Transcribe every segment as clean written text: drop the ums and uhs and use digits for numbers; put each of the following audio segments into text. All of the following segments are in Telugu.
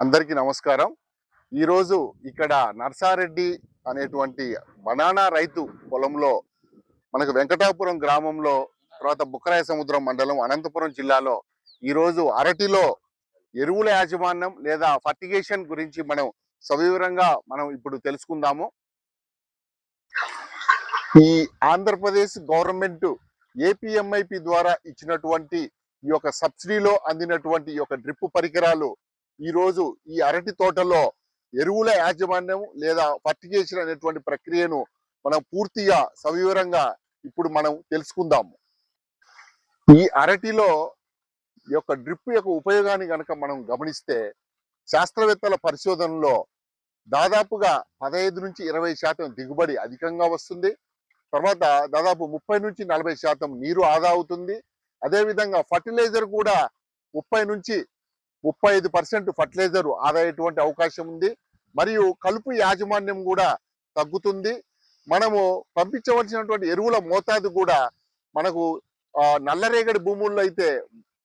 అందరికీ నమస్కారం. ఈరోజు ఇక్కడ నర్సారెడ్డి అనేటువంటి బనానా రైతు పొలంలో మనకు వెంకటాపురం గ్రామంలో తర్వాత బుక్కరాయ సముద్రం మండలం అనంతపురం జిల్లాలో ఈరోజు అరటిలో ఎరువుల యాజమాన్యం లేదా ఫర్టిగేషన్ గురించి మనం సవివరంగా ఇప్పుడు తెలుసుకుందాము. ఈ ఆంధ్రప్రదేశ్ గవర్నమెంట్ ఏపీఎంఐపి ద్వారా ఇచ్చినటువంటి ఈ యొక్క సబ్సిడీలో అందినటువంటి ఈ యొక్క డ్రిప్ పరికరాలు ఈరోజు ఈ అరటి తోటలో ఎరువుల యాజమాన్యం లేదా ఫర్టిగేషన్ అనేటువంటి ప్రక్రియను మనం పూర్తిగా సవివరంగా ఇప్పుడు మనం తెలుసుకుందాము. ఈ అరటిలో ఈ యొక్క డ్రిప్ యొక్క ఉపయోగాన్ని కనుక మనం గమనిస్తే శాస్త్రవేత్తల పరిశోధనలో దాదాపుగా 15 నుంచి 20% దిగుబడి అధికంగా వస్తుంది. తర్వాత దాదాపు 30 నుంచి 40% నీరు ఆదా అవుతుంది. అదేవిధంగా ఫర్టిలైజర్ కూడా 30 నుంచి 35% ఫర్టిలైజర్ ఆదా అయ్యేటువంటి అవకాశం ఉంది. మరియు కలుపు యాజమాన్యం కూడా తగ్గుతుంది. మనము పంపించవలసినటువంటి ఎరువుల మోతాదు కూడా మనకు నల్లరేగడి భూముల్లో అయితే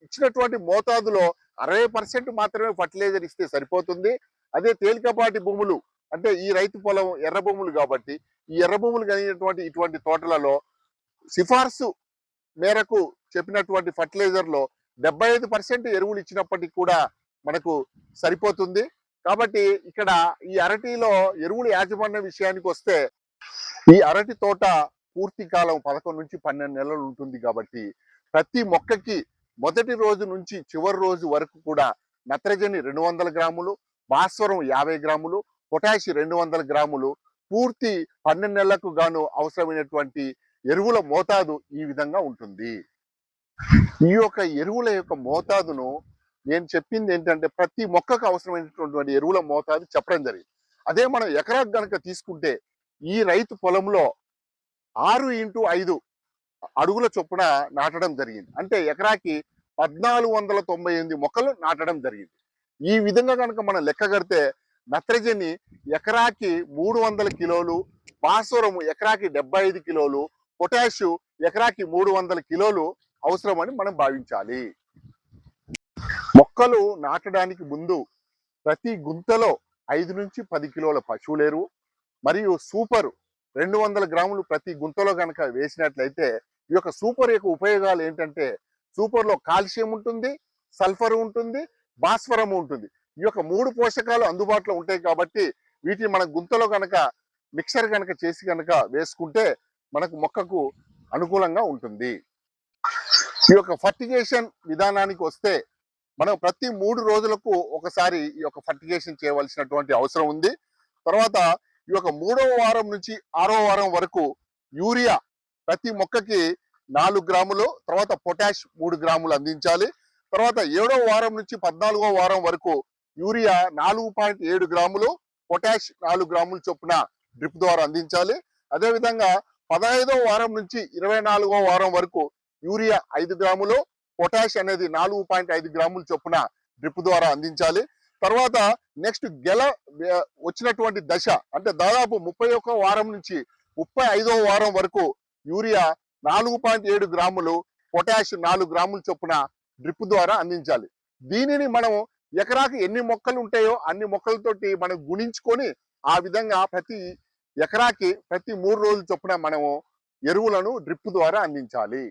ఇచ్చినటువంటి మోతాదులో 60% మాత్రమే ఫర్టిలైజర్ ఇస్తే సరిపోతుంది. అదే తేలికపాటి భూములు అంటే ఈ రైతు పొలం ఎర్ర భూములు కాబట్టి ఈ ఎర్ర భూములు కలిగినటువంటి ఇటువంటి తోటలలో సిఫార్సు మేరకు చెప్పినటువంటి ఫర్టిలైజర్లో 75% ఎరువులు ఇచ్చినప్పటికీ కూడా మనకు సరిపోతుంది. కాబట్టి ఇక్కడ ఈ అరటిలో ఎరువుల యాజమాన్య విషయానికి వస్తే ఈ అరటి తోట పూర్తి కాలం 11 నుంచి 12 నెలలు ఉంటుంది. కాబట్టి ప్రతి మొక్కకి మొదటి రోజు నుంచి చివరి రోజు వరకు కూడా నత్రజని 200 గ్రాములు, భాస్వరం 50 గ్రాములు, పొటాష్ 200 గ్రాములు పూర్తి 12 నెలలకు గాను అవసరమైనటువంటి ఎరువుల మోతాదు ఈ విధంగా ఉంటుంది. ఈ యొక్క ఎరువుల యొక్క మోతాదును నేను చెప్పింది ఏంటంటే ప్రతి మొక్కకు అవసరమైనటువంటి ఎరువుల మోతాదు చెప్పడం జరిగింది. అదే మనం ఎకరాకు గనక తీసుకుంటే ఈ రైతు పొలంలో 6x5 అడుగుల చొప్పున నాటడం జరిగింది. అంటే ఎకరాకి 1498 మొక్కలు నాటడం జరిగింది. ఈ విధంగా కనుక మనం లెక్క కడితే నత్రజని ఎకరాకి 300 కిలోలు, భాస్వరము ఎకరాకి 75 కిలోలు, పొటాష్ ఎకరాకి 300 కిలోలు అవసరమని మనం భావించాలి. మొక్కలు నాటడానికి ముందు ప్రతి గుంతలో 5 నుంచి 10 కిలోల పశువులేరు మరియు సూపర్ 200 గ్రాములు ప్రతి గుంతలో కనుక వేసినట్లయితే ఈ యొక్క సూపర్ యొక్క ఉపయోగాలు ఏంటంటే సూపర్లో కాల్షియం ఉంటుంది, సల్ఫర్ ఉంటుంది, భాస్వరం ఉంటుంది. ఈ యొక్క 3 పోషకాలు అందుబాటులో ఉంటాయి. కాబట్టి వీటిని మన గుంతలో కనుక మిక్సర్ కనుక చేసి కనుక వేసుకుంటే మనకు మొక్కకు అనుకూలంగా ఉంటుంది. ఈ యొక్క ఫర్టిగేషన్ విధానానికి వస్తే మనం ప్రతి 3 రోజులకు ఒకసారి ఈ యొక్క ఫర్టిగేషన్ చేయవలసినటువంటి అవసరం ఉంది. తర్వాత ఈ యొక్క 3వ వారం నుంచి 6వ వారం వరకు యూరియా ప్రతి మొక్కకి 4 గ్రాములు, తర్వాత పొటాష్ 3 గ్రాములు అందించాలి. తర్వాత 7వ వారం నుంచి 14వ వారం వరకు యూరియా 4.7 గ్రాములు, పొటాష్ 4 గ్రాముల చొప్పున డ్రిప్ ద్వారా అందించాలి. అదేవిధంగా 15వ వారం నుంచి 24వ వారం వరకు యూరియా 5 గ్రాములు, పొటాష్ అనేది 4.5 గ్రాముల చొప్పున డ్రిప్ ద్వారా అందించాలి. తర్వాత నెక్స్ట్ గెల వచ్చినటువంటి దశ అంటే దాదాపు 31వ వారం నుంచి 35వ వారం వరకు యూరియా 4.7 గ్రాములు, పొటాష్ 4 గ్రాముల చొప్పున డ్రిప్ ద్వారా అందించాలి. దీనిని మనం ఎకరాకి ఎన్ని మొక్కలు ఉంటాయో అన్ని మొక్కలతోటి మనం గుణించుకొని ఆ విధంగా ప్రతి ఎకరాకి ప్రతి 3 రోజుల చొప్పున మనము ఎరువులను డ్రిప్ ద్వారా అందించాలి.